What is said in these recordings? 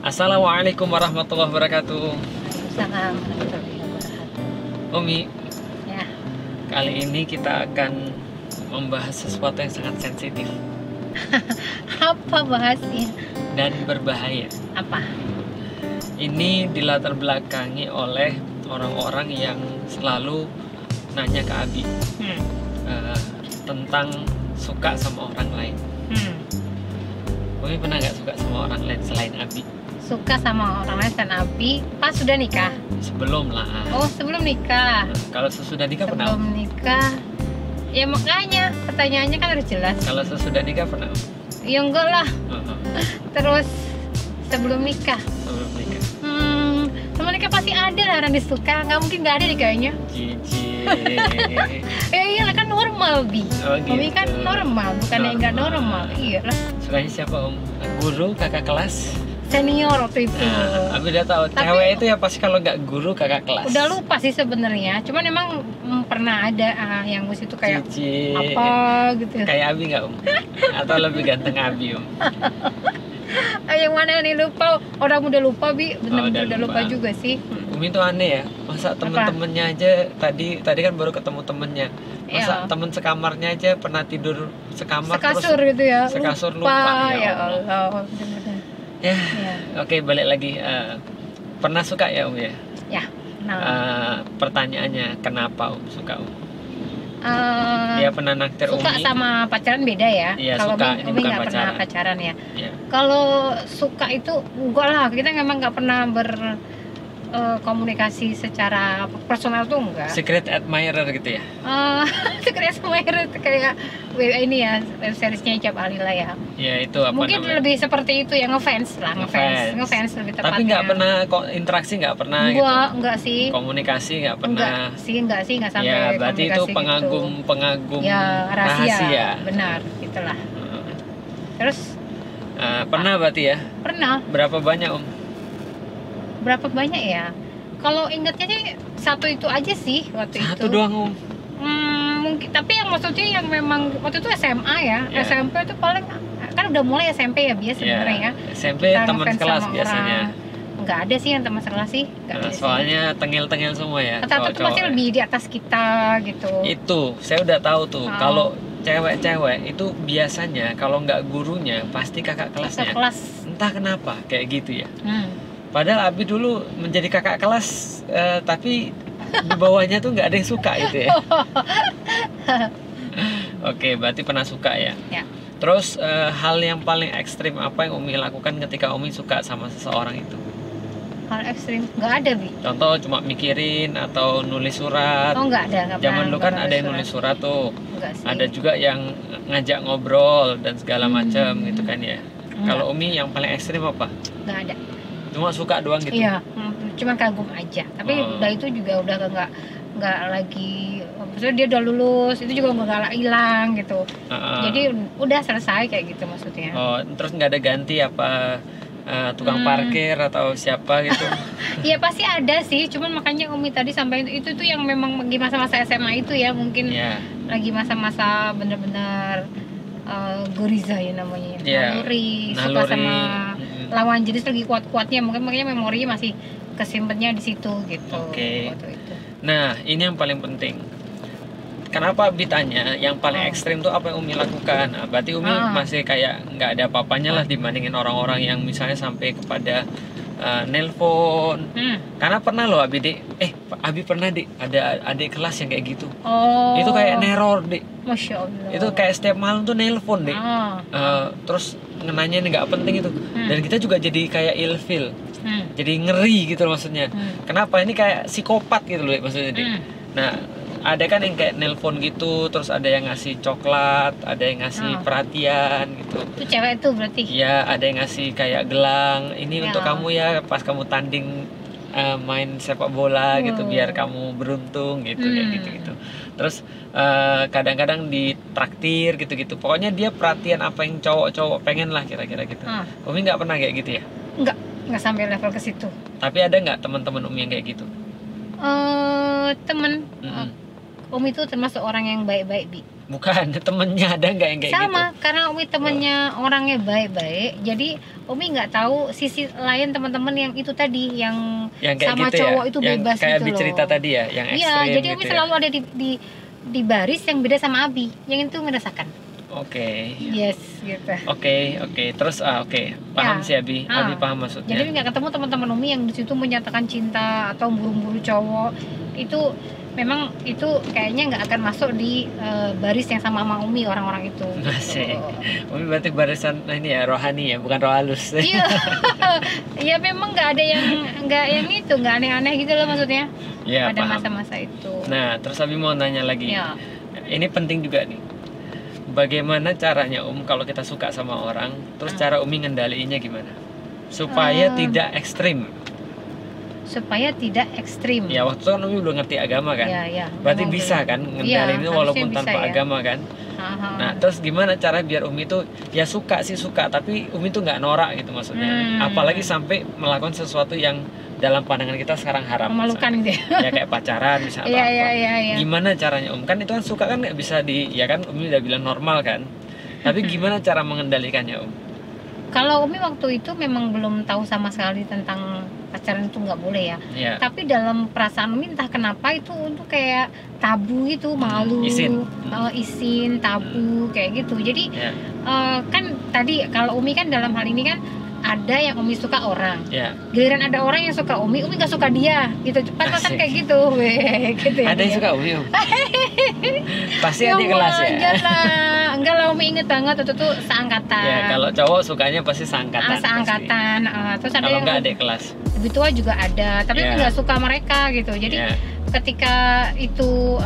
Assalamualaikum warahmatullahi wabarakatuh. Waalaikumsalam warahmatullahi wabarakatuh. Umi, Ya, kali ini kita akan membahas sesuatu yang sangat sensitif apa bahasnya? dan berbahaya. Apa? Ini dilatar belakangi oleh orang-orang yang selalu nanya ke Abi Hmm. tentang suka sama orang lain. Umi pernah nggak suka sama orang lain selain Abi? Suka sama orang lain dan Abi pas sudah nikah? Sebelum lah. Oh, sebelum nikah. Kalau sesudah nikah pernah? Sebelum nikah. Ya makanya pertanyaannya kan harus jelas. Kalau sesudah nikah pernah? Ya enggak lah. Terus sebelum nikah. Sebelum nikah. Sebelum nikah pasti ada lah orang disuka. Nggak mungkin nggak ada nih kayaknya. Cici. Ya iyalah kan normal, Bi. Oh, Umi kan gitu. normal, bukan yang nggak normal. Iya lah. Sukanya siapa Om? Guru, kakak kelas? Senior waktu itu. Nah, Abi udah tahu. Tapi- Cewek itu ya pasti kalau nggak guru kakak kelas. Udah lupa sih sebenarnya. Cuman emang pernah ada yang gue situ kayak Cici. apa gitu. Kayak Abi nggak Om? Atau lebih ganteng Abi Om? Yang mana nih lupa? Orang udah lupa, Bi. Bener-bener udah udah lupa lupa. juga sih. Umi tuh aneh ya. Masa temen-temennya aja tadi kan baru ketemu temennya. Masa Iya. temen sekamarnya aja pernah tidur sekamar Sekasur terus gitu ya. sekasur lupa, ya Ya Allah. Allah. Bener-bener. ya. Ya. Oke, balik lagi. Pernah suka ya Om ya? Ya. Nah, Pertanyaannya kenapa Om suka Om? eh, Dia pernah naktir suka Umi? sama pacaran beda ya. Iya, Kalau suka. Ini Umi bukan nggak pernah pacaran. pacaran ya. Ya. Kalau suka itu enggak lah, kita memang nggak pernah komunikasi secara personal tuh enggak. Secret admirer gitu ya? Secret admirer itu kayak ini ya, web seriesnya Icap Alila ya. Ya itu apa Mungkin namanya? lebih seperti itu ya, ngefans lah, Ngefans. ngefans lebih tepatnya. Tapi nggak pernah interaksi, nggak pernah enggak sih. komunikasi, nggak pernah. Enggak sih, enggak sampai Ya berarti itu komunikasi pengagum gitu. Ya, rahasia. rahasia. Benar, itulah. Terus Pernah berarti ya? pernah Berapa banyak Om? berapa banyak ya? Kalau ingatnya sih satu itu aja sih waktu itu. Satu doang Om. Mungkin, tapi yang maksudnya yang memang waktu itu SMA ya, Ya. SMP itu paling kan udah mulai SMP ya biasa sebenarnya ya. SMP Kita teman ngefans sekelas sama biasanya. orang. Nggak ada sih yang teman sekelas sih, nggak ada sih. Soalnya tengil-tengil semua ya. Rata-rata tuh cowok-cowok pasti ya. lebih di atas kita gitu. Itu saya udah tahu tuh. Oh. Kalau cewek-cewek itu biasanya kalau nggak gurunya pasti kakak kelasnya. Kelas. Entah kenapa kayak gitu ya. Hmm. Padahal Abi dulu menjadi kakak kelas, tapi di bawahnya tuh nggak ada yang suka gitu ya. Oke, berarti pernah suka ya. Ya. Terus hal yang paling ekstrim apa yang Umi lakukan ketika Umi suka sama seseorang itu? Hal ekstrim nggak ada, Bi. Contoh cuma mikirin atau nulis surat. Oh nggak ada, nggak Zaman pernah, dulu nggak kan pernah ada yang nulis surat tuh. Nggak sih. Ada juga yang ngajak ngobrol dan segala macam gitu kan ya. Nggak. Kalau Umi yang paling ekstrim apa? Nggak ada. Cuma suka doang gitu. Iya, cuman kagum aja. Tapi Oh. udah itu juga udah nggak lagi. Maksudnya dia udah lulus, itu juga nggak hilang gitu. Heeh. Jadi udah selesai kayak gitu maksudnya. Oh, terus nggak ada ganti apa tukang parkir atau siapa gitu? Iya pasti ada sih, cuman makanya Umi tadi sampai itu tuh yang memang di masa-masa SMA itu ya, mungkin Ya, lagi masa-masa bener-bener goriza ya namanya. Iya, Naluri, suka naluri. sama Mm-mm. lawan jenis lagi kuat-kuatnya, mungkin makanya memorinya masih kesimpannya di situ gitu. Oke. Waktu itu. Nah, ini yang paling penting. Kenapa Abi tanya yang paling Oh. ekstrim tuh apa yang Umi lakukan? Nah, berarti Umi masih kayak nggak ada apa-apanya lah dibandingin orang-orang yang misalnya sampai kepada nelpon. Karena pernah loh Abi pernah ada adik kelas yang kayak gitu. Oh. Itu kayak neror Dik. Masya Allah. Itu kayak setiap malam tuh nelpon Dik. Ah. Terus ngenanya ini nggak penting itu. Dan kita juga jadi kayak ilfil. Hmm. Jadi ngeri gitu loh maksudnya. Kenapa ini kayak psikopat gitu loh maksudnya Dik. Nah, ada kan yang kayak nelpon gitu, terus ada yang ngasih coklat, ada yang ngasih perhatian gitu. Itu cewek itu berarti. Iya, ada yang ngasih kayak gelang, ini Ya. untuk kamu ya pas kamu tanding main sepak bola gitu, biar kamu beruntung gitu kayak gitu-gitu. Terus kadang-kadang ditraktir gitu-gitu. Pokoknya dia perhatian apa yang cowok-cowok pengen lah kira-kira gitu. Umi nggak pernah kayak gitu ya? Nggak sampai level ke situ. Tapi ada nggak teman-teman Umi yang kayak gitu? Temen Mm-mm. Umi itu termasuk orang yang baik-baik, Bi. Bukan, temennya ada nggak yang kayak Sama, gitu? karena Umi temennya orangnya baik-baik, jadi Umi nggak tahu sisi lain teman-teman yang itu tadi, yang Yang kayak sama gitu cowok ya? itu Yang bebas kayak gitu Abi loh. cerita tadi ya, yang Iya, ekstrim jadi Umi gitu selalu ya? ada di baris yang beda sama Abi, yang itu ngerasakan. Oke. Yes, gitu. Oke. Terus oke. Paham Ya. sih Abi. Abi paham maksudnya. Jadi nggak ketemu teman-teman Umi yang di situ menyatakan cinta atau buru-buru cowok. Itu memang itu kayaknya nggak akan masuk di baris yang sama Umi, orang-orang itu. Masih. Umi berarti barisan ini ya, rohani ya, bukan roh halus. Iya. Ya memang nggak ada yang itu, nggak aneh-aneh gitu loh maksudnya. Ya, Pada paham. masa-masa itu. Nah, terus Abi mau nanya lagi. Ya. Ini penting juga nih. Bagaimana caranya kalau kita suka sama orang, terus cara Umi ngendaliinnya gimana? Supaya tidak ekstrim. Supaya tidak ekstrim. Ya, waktu itu kan Umi belum ngerti agama kan? Ya. Berarti memang bisa belum. kan ngendaliin Iya, walaupun harusnya tanpa bisa ya. agama kan? Aha. Nah, terus gimana cara biar Umi tuh ya suka, tapi Umi tuh nggak norak gitu maksudnya. Apalagi sampai melakukan sesuatu yang dalam pandangan kita sekarang haram. Memalukan gitu ya. Ya kayak pacaran misalnya Iya, atau apa. iya. Gimana caranya Kan itu kan suka kan nggak bisa ya kan Umi udah bilang normal kan. Tapi gimana cara mengendalikannya Kalau Umi waktu itu memang belum tahu sama sekali tentang pacaran itu nggak boleh ya. Ya. Tapi dalam perasaan Umi entah kenapa itu untuk kayak tabu gitu, malu, isin, tabu kayak gitu. Jadi Ya. kan tadi kalau Umi kan dalam hal ini kan ada yang Umi suka orang. Ya. Giliran ada orang yang suka Umi nggak suka dia gitu. Pas kan Asik. kayak gitu, weh, gitu ya. Ada yang dia. suka Umi? Pasti adik kelas ya. Wajar lah. Enggak lah, Umi inget banget itu tuh seangkatan. Ya, kalau cowok sukanya pasti seangkatan. Seangkatan. Terus ada Kalau yang nggak adik kelas. lebih tua juga ada, tapi Ya. Umi nggak suka mereka gitu. Jadi Ya. ketika itu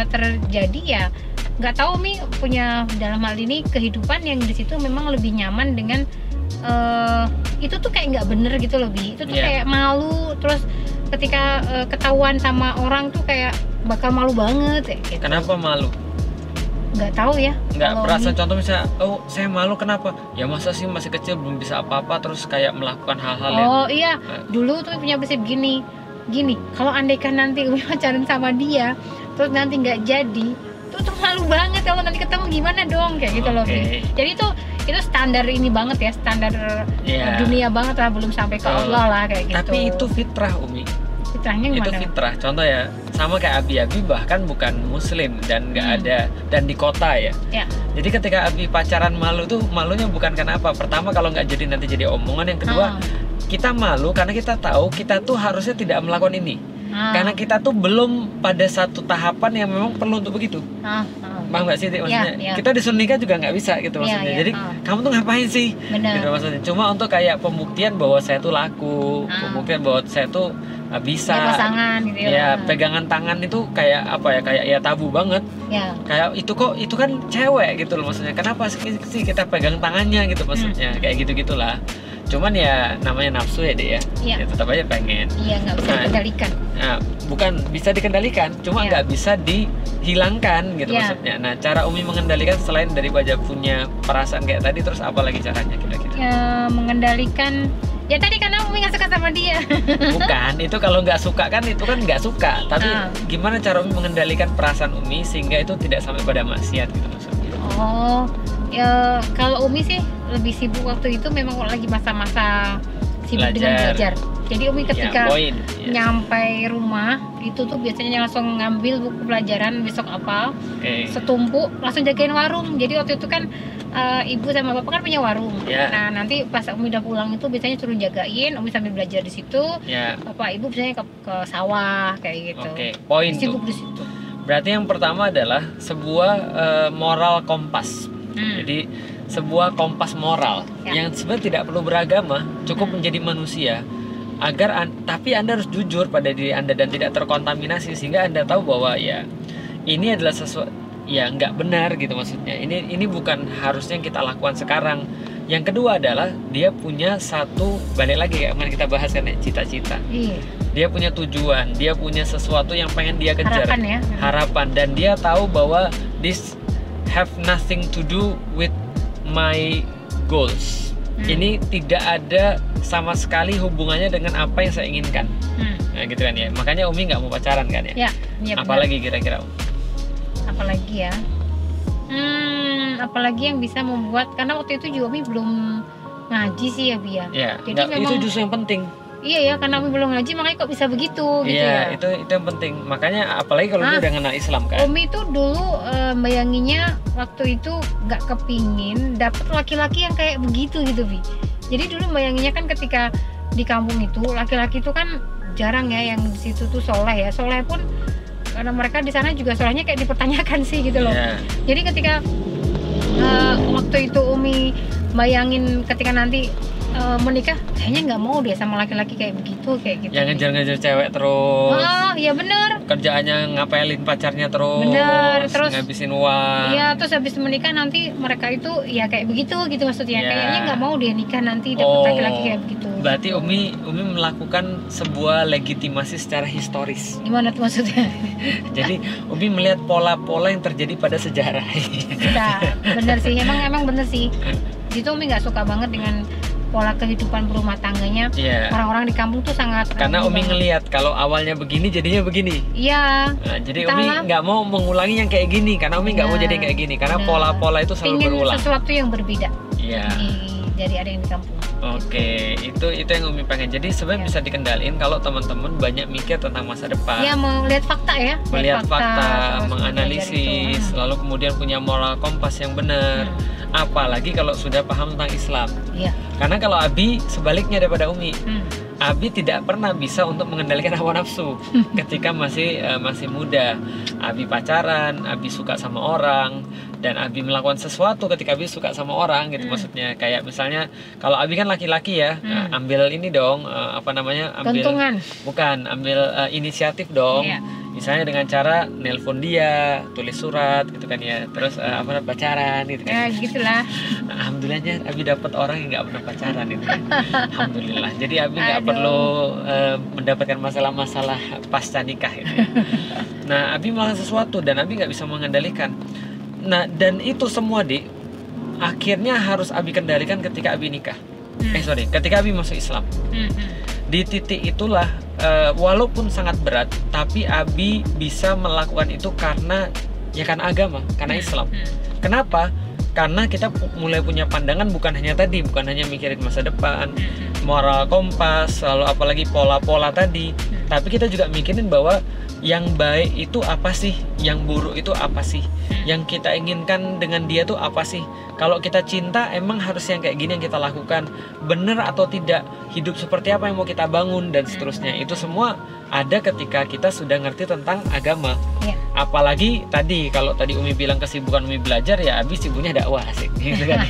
terjadi ya nggak tahu Umi punya dalam hal ini kehidupan yang di situ memang lebih nyaman dengan itu tuh kayak nggak bener gitu loh Bi. Itu tuh Ya. kayak malu, terus ketika ketahuan sama orang tuh kayak bakal malu banget gitu. Kenapa malu? Nggak tahu ya. Nggak kalau perasa Umi. contoh misalnya, oh saya malu kenapa? Ya masa sih masih kecil belum bisa apa-apa terus kayak melakukan hal-hal yang Oh iya, dulu tuh punya prinsip gini, kalau andaikan nanti Umi pacaran sama dia, terus nanti nggak jadi, tuh malu banget kalau nanti ketemu gimana dong kayak gitu loh. Oke. Bi. Jadi itu standar ini banget ya, standar Iya. dunia banget lah, belum sampai ke Betul. Allah lah kayak gitu. Tapi itu fitrah Umi. fitrahnya Itu gimana? fitrah. Contoh ya, sama kayak Abi bahkan bukan muslim dan nggak ada dan di kota ya. Ya. Jadi ketika Abi pacaran malu tuh malunya bukan karena apa. Pertama kalau nggak jadi nanti jadi omongan. Yang kedua kita malu karena kita tahu kita tuh harusnya tidak melakukan ini. Karena kita tuh belum pada satu tahapan yang memang perlu untuk begitu. Paham nggak sih Dik, maksudnya? Ya. Kita disuruh nikah juga nggak bisa gitu maksudnya. Ya. Jadi kamu tuh ngapain sih? Benar. Gitu maksudnya. Cuma untuk kayak pembuktian bahwa saya tuh laku, pembuktian bahwa saya tuh bisa. Ya, pasangan gitu ya. Ya, pegangan tangan itu kayak apa ya? Kayak ya tabu banget. Ya. Kayak itu kan cewek gitu loh maksudnya. Kenapa sih kita pegang tangannya gitu maksudnya? Kayak gitu-gitulah. Cuman ya namanya nafsu ya Dek ya. Iya. Ya tetap aja pengen. Iya, nggak bisa dikendalikan. Nah, bukan bisa dikendalikan, cuma Iya. nggak bisa dihilangkan gitu Iya. maksudnya. Nah, cara Umi mengendalikan selain dari wajah punya perasaan kayak tadi, terus apa lagi caranya kira-kira? Ya, mengendalikan. Ya tadi karena Umi nggak suka sama dia. Bukan, itu kalau nggak suka kan itu kan nggak suka. Tapi Ah. gimana cara Umi mengendalikan perasaan Umi sehingga itu tidak sampai pada maksiat gitu maksudnya? Oh, ya kalau Umi sih lebih sibuk waktu itu memang lagi masa-masa sibuk dengan belajar. Jadi Umi ketika poin. Yes. nyampe rumah itu tuh biasanya langsung ngambil buku pelajaran besok apa, Oke. setumpuk langsung jagain warung. Jadi waktu itu kan ibu sama bapak kan punya warung. Ya. Nah nanti pas Umi udah pulang itu biasanya suruh jagain, Umi sambil belajar di situ. Ya. Bapak ibu biasanya ke sawah kayak gitu. Oke, poin Sibuk tuh. di situ. Berarti yang pertama adalah sebuah moral kompas. Jadi sebuah kompas moral yang sebenarnya tidak perlu beragama, cukup menjadi manusia agar tapi Anda harus jujur pada diri Anda dan tidak terkontaminasi sehingga Anda tahu bahwa ya ini adalah sesuatu ya nggak benar gitu maksudnya. Ini bukan harusnya yang kita lakukan sekarang. Yang kedua adalah dia punya satu, balik lagi kayak kemarin kita bahas kan ya, cita-cita. Iya. Dia punya tujuan, dia punya sesuatu yang pengen dia kejar. Harapan ya. Harapan, dan dia tahu bahwa this have nothing to do with my goals. Ini tidak ada sama sekali hubungannya dengan apa yang saya inginkan. Nah gitu kan ya. Makanya Umi nggak mau pacaran kan ya. Ya, benar. Apalagi kira-kira Umi? Apalagi ya. Apalagi yang bisa membuat, karena waktu itu juga Umi belum ngaji sih ya Bi ya. Ya, Jadi nggak, memang itu justru yang penting. iya ya, karena Umi belum ngaji makanya kok bisa begitu gitu Iya, ya. itu yang penting. Makanya apalagi kalau dia udah kenal Islam kan. Umi tuh dulu bayanginnya waktu itu nggak kepingin dapet laki-laki yang kayak begitu gitu Bi. Jadi dulu bayanginnya kan ketika di kampung itu laki-laki itu kan jarang ya yang di situ tuh soleh ya. Soleh pun karena mereka di sana juga solehnya kayak dipertanyakan sih gitu loh. Iya. Jadi ketika waktu itu Umi bayangin ketika nanti menikah, kayaknya nggak mau deh sama laki-laki kayak begitu, kayak gitu. Yang ngejar-ngejar cewek terus. Oh iya bener. Kerjaannya ngapelin pacarnya terus. Bener, terus ngabisin uang. Iya, terus habis menikah nanti mereka itu ya kayak begitu gitu maksudnya. Iya. Kayaknya nggak mau dia nikah nanti dapet laki-laki kayak begitu. Berarti Umi melakukan sebuah legitimasi secara historis. Gimana tuh maksudnya? Jadi Umi melihat pola-pola yang terjadi pada sejarah. Nah, bener sih, emang bener sih. Itu Umi nggak suka banget dengan pola kehidupan berumah tangganya. Iya. Orang-orang di kampung tuh sangat Karena Umi banget. ngelihat kalau awalnya begini jadinya begini. Iya. Nah, jadi Entahlah. Umi nggak mau mengulangi yang kayak gini karena Umi nggak mau Iya, jadi kayak gini karena benar. pola-pola itu selalu Pingin berulang. sesuatu yang berbeda Iya. dari ada yang di kampung. Oke, itu yang Umi pengen. Jadi sebenarnya Iya. bisa dikendaliin kalau teman-teman banyak mikir tentang masa depan. Iya, melihat fakta ya. Melihat fakta, terus menganalisis, belajar itu. lalu kemudian punya moral kompas yang benar. Apalagi kalau sudah paham tentang Islam. Iya. Karena kalau Abi sebaliknya daripada Umi, Hmm. Abi tidak pernah bisa untuk mengendalikan hawa nafsu ketika masih muda. Abi pacaran, Abi suka sama orang, dan Abi melakukan sesuatu ketika Abi suka sama orang gitu. Maksudnya kayak misalnya kalau Abi kan laki-laki ya, ambil ini dong, ambil Gantungan. bukan ambil inisiatif dong. Iya. Misalnya dengan cara nelpon dia, tulis surat gitu kan ya, terus pacaran gitu Ya kan. gitulah. Alhamdulillahnya Abi dapat orang yang nggak pernah pacaran itu. Alhamdulillah. Jadi Abi nggak Aduh. perlu mendapatkan masalah-masalah pasca nikah itu. Ya. Nah, Abi melakukan sesuatu dan Abi nggak bisa mengendalikan. Nah, dan itu semua akhirnya harus Abi kendalikan ketika Abi nikah. Ketika Abi masuk Islam. Di titik itulah walaupun sangat berat, tapi Abi bisa melakukan itu karena agama, karena Islam. Kenapa? Karena kita mulai punya pandangan bukan hanya mikirin masa depan, moral kompas, lalu apalagi pola-pola tadi, tapi kita juga mikirin bahwa yang baik itu apa sih, yang buruk itu apa sih, yang kita inginkan dengan dia tuh apa sih. Kalau kita cinta emang harus yang kayak gini yang kita lakukan, bener atau tidak, hidup seperti apa yang mau kita bangun dan seterusnya. Itu semua ada ketika kita sudah ngerti tentang agama. Iya. Apalagi tadi kalau tadi Umi bilang kesibukan Umi belajar, ya Abi sibuknya dakwah sih gitu kan.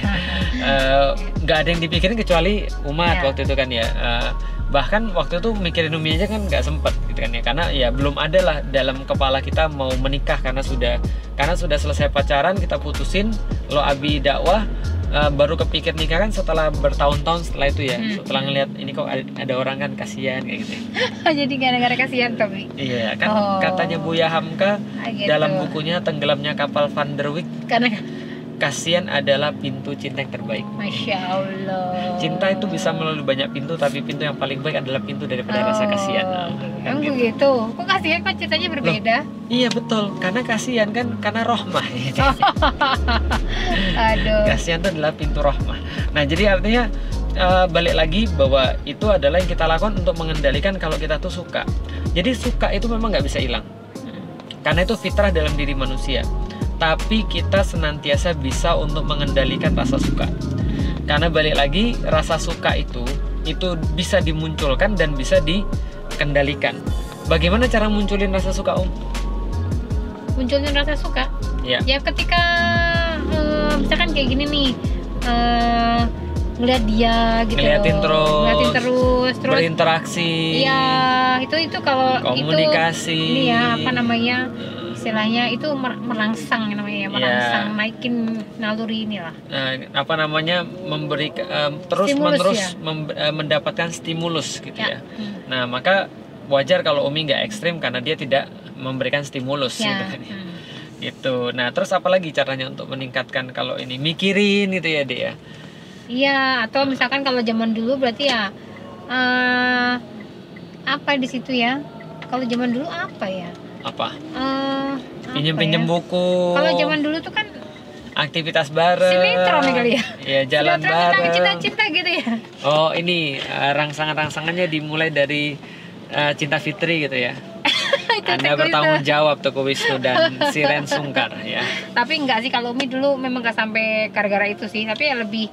Nggak ada yang dipikirin kecuali umat Iya. waktu itu kan ya. Bahkan waktu itu mikirin Umi aja kan nggak sempet gitu kan ya, karena ya belum ada lah dalam kepala kita mau menikah karena sudah selesai pacaran kita putusin, lo Abi dakwah, baru kepikir nikah kan setelah bertahun-tahun setelah itu ya, setelah ngeliat ini kok ada orang kan kasihan kayak gitu. Jadi gara-gara kasihan tapi. Iya kan, Oh. katanya Buya Hamka Gitu. dalam bukunya Tenggelamnya Kapal Van der Wijk, Karena kasihan adalah pintu cinta yang terbaik. Masya Allah. Cinta itu bisa melalui banyak pintu, tapi pintu yang paling baik adalah pintu daripada rasa kasihan. Kan Emang gitu. begitu? Kok kasihan kok ceritanya berbeda? Iya betul, karena kasihan kan karena rohmah. Aduh. Kasihan itu adalah pintu rohmah. Nah jadi artinya balik lagi bahwa itu adalah yang kita lakukan untuk mengendalikan kalau kita tuh suka. Jadi suka itu memang nggak bisa hilang, karena itu fitrah dalam diri manusia. Tapi kita senantiasa bisa untuk mengendalikan rasa suka. Karena balik lagi rasa suka itu bisa dimunculkan dan bisa dikendalikan. Bagaimana cara munculin rasa suka, Munculnya rasa suka. Ya. Ya ketika misalkan kayak gini nih, ngeliat dia gitu. Ngeliatin terus. Berinteraksi. Iya, itu kalau Komunikasi. itu ini ya apa namanya? Istilahnya itu merangsang namanya ya, merangsang naikin naluri inilah. Apa namanya, memberi terus Stimulus, menerus ya? mendapatkan stimulus gitu ya. Ya. Nah maka wajar kalau Umi nggak ekstrim karena dia tidak memberikan stimulus Ya. gitu kan ya. Gitu. Nah terus apa lagi caranya untuk meningkatkan kalau ini mikirin gitu ya dia? Iya, atau misalkan kalau zaman dulu berarti ya apa di situ ya? Kalau zaman dulu apa ya? Apa? Apa Pinjem-pinjem ya? buku. Kalau zaman dulu tuh kan aktivitas bareng. Sinetron nih kali ya. Ya, jalan Sinetron tentang bareng. cinta-cinta gitu ya. Oh, ini rangsangan-rangsangannya dimulai dari Cinta Fitri gitu ya. Itu Anda Teguh bertanggung itu. jawab Teguh Wisnu dan Siren Sungkar ya. Tapi enggak sih, kalau Umi dulu memang nggak sampai gara-gara itu sih, tapi ya lebih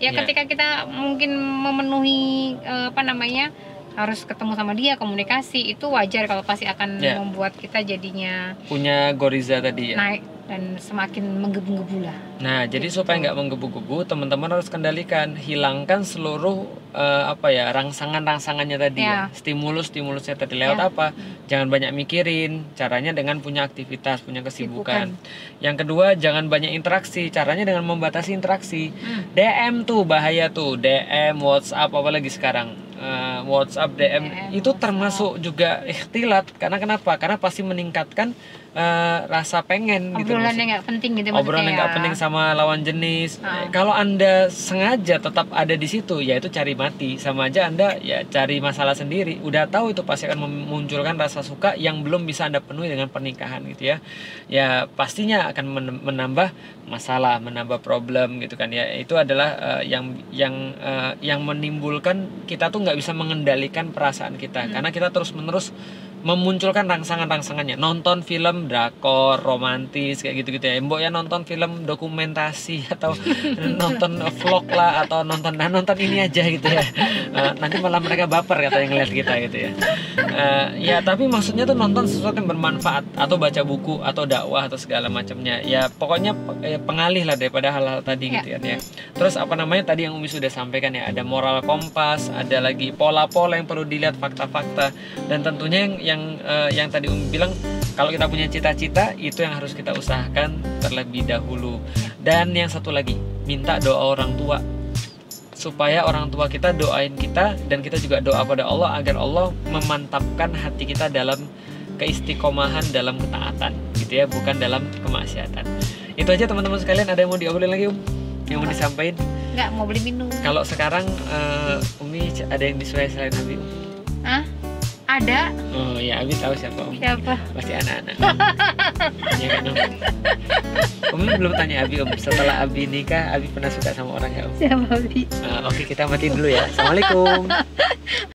ya Iya. ketika kita mungkin memenuhi apa namanya, harus ketemu sama dia, komunikasi, itu wajar kalau pasti akan Iya. membuat kita jadinya Punya Goriza tadi ya. naik dan semakin menggebu-gebu lah. Nah, jadi supaya nggak menggebu-gebu, teman-teman harus kendalikan, hilangkan seluruh rangsangan-rangsangannya tadi ya. Ya. Stimulus-stimulusnya tadi lewat Ya. apa? Jangan banyak mikirin, caranya dengan punya aktivitas, punya kesibukan. Kesibukan. Yang kedua, jangan banyak interaksi, caranya dengan membatasi interaksi. DM tuh bahaya tuh, DM, WhatsApp apalagi sekarang. WhatsApp, DM itu WhatsApp. termasuk juga ikhtilat. Karena kenapa? Karena pasti meningkatkan rasa pengen gitu. Obrolan yang nggak penting gitu Obrolan yang maksudnya nggak ya. penting sama lawan jenis. Ah. Kalau Anda sengaja tetap ada di situ, ya itu cari mati. Sama aja Anda ya cari masalah sendiri. Udah tahu itu pasti akan memunculkan rasa suka yang belum bisa Anda penuhi dengan pernikahan gitu ya. Ya pastinya akan menambah masalah, menambah problem gitu kan ya. Itu adalah yang menimbulkan kita tuh nggak bisa mengendalikan perasaan kita karena kita terus-menerus memunculkan rangsangan-rangsangannya. Nonton film drakor romantis kayak gitu-gitu ya. Mbok ya nonton film dokumentasi atau nonton vlog lah atau nonton ini aja gitu ya. Nanti malah mereka baper kata yang ngeliat kita gitu ya. Ya tapi maksudnya tuh nonton sesuatu yang bermanfaat atau baca buku atau dakwah atau segala macamnya. Ya pokoknya pengalih lah daripada hal-hal tadi gitu kan ya. Terus apa namanya tadi yang Umi sudah sampaikan ya, ada moral kompas, ada lagi pola-pola yang perlu dilihat, fakta-fakta, dan tentunya yang tadi Umi bilang, kalau kita punya cita-cita itu yang harus kita usahakan terlebih dahulu. Dan yang satu lagi, minta doa orang tua supaya orang tua kita doain kita, dan kita juga doa pada Allah agar Allah memantapkan hati kita dalam keistiqomahan dalam ketaatan gitu ya, bukan dalam kemaksiatan. Itu aja teman-teman sekalian. Ada yang mau diobrolin lagi yang mau disampaikan? Nggak mau beli minum. Kalau sekarang Umi ada yang disukai selain Abi? Hah? Ada? Oh ya, Abi tahu siapa Om. Siapa? Pasti anak-anak. Ya kan Om? Umi belum tanya Abi Om, setelah Abi nikah Abi pernah suka sama orang nggak Om? Siapa Bi? Oke, kita matiin dulu ya. Assalamualaikum.